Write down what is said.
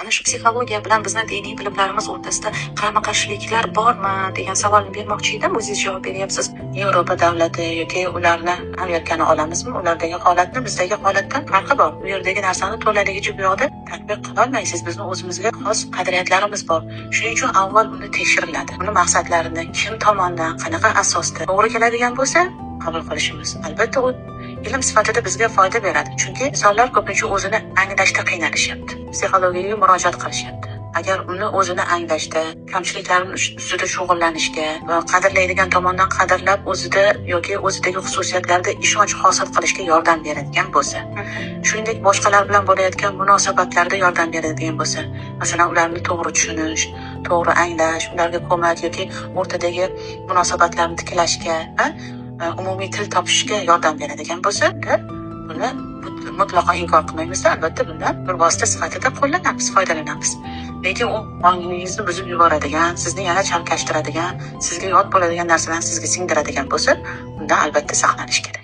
Ana shu psixologiya bilan bizni diniy bilimlarimiz o'rtasida qarama-qarshiliklar bormi degan savolni bermoqchi edim. O'zingiz javob beryapsiz. Yevropa davlati yoki ularni Amerikani olamizmi? Ulardagi holatni bizdagi holatdan farqi bor. Bu yerdagi narsani to'laligicha bu yoqda tatbiq qilolmaysiz. Bizni o'zimizga xos qadriyatlarimiz bor. Shuning uchun avval uni tekshiriladi. Uni maqsadlarini kim tomonidan, qanaqa asosda to'g'ri keladigan bo'lsa qabul qilishimiz. Albatta u ilm sifatida bizga foyda beradi. Chunki insonlar ko'pincha o'zini anglashda qiynalishyapti. Psixologiyaga murojaat qilishyapti. Agar uni o'zini anglashda, kamchiliklarini ustida shug'ullanishga va qadrlaydigan tomondan qadrlab o'zida yoki o'zidagi xususiyatlarda ishonch hosil qilishga yordam beradigan bo'lsa, shuningdek boshqalar bilan bo'layotgan munosabatlarda yordam beradigan bo'lsa, masalan ularni to'g'ri tushunish, to'g'ri anglash, ularga ko'mak yoki o'rtadagi munosabatlarni tiklashga, umumiy til topishga yordam beradigan bo'lsa, buni mutlaqo inkor qilmaymiz. Albatta bundan bir vosita sifatida qo'llanamiz, foydalanamiz. Lekin u ongingizni buzib yuboradigan, sizni yana chalkashtiradigan, sizga yod bo'ladigan narsalarni sizga singdiradigan bo'lsa, undan albatta saqlanish kerak.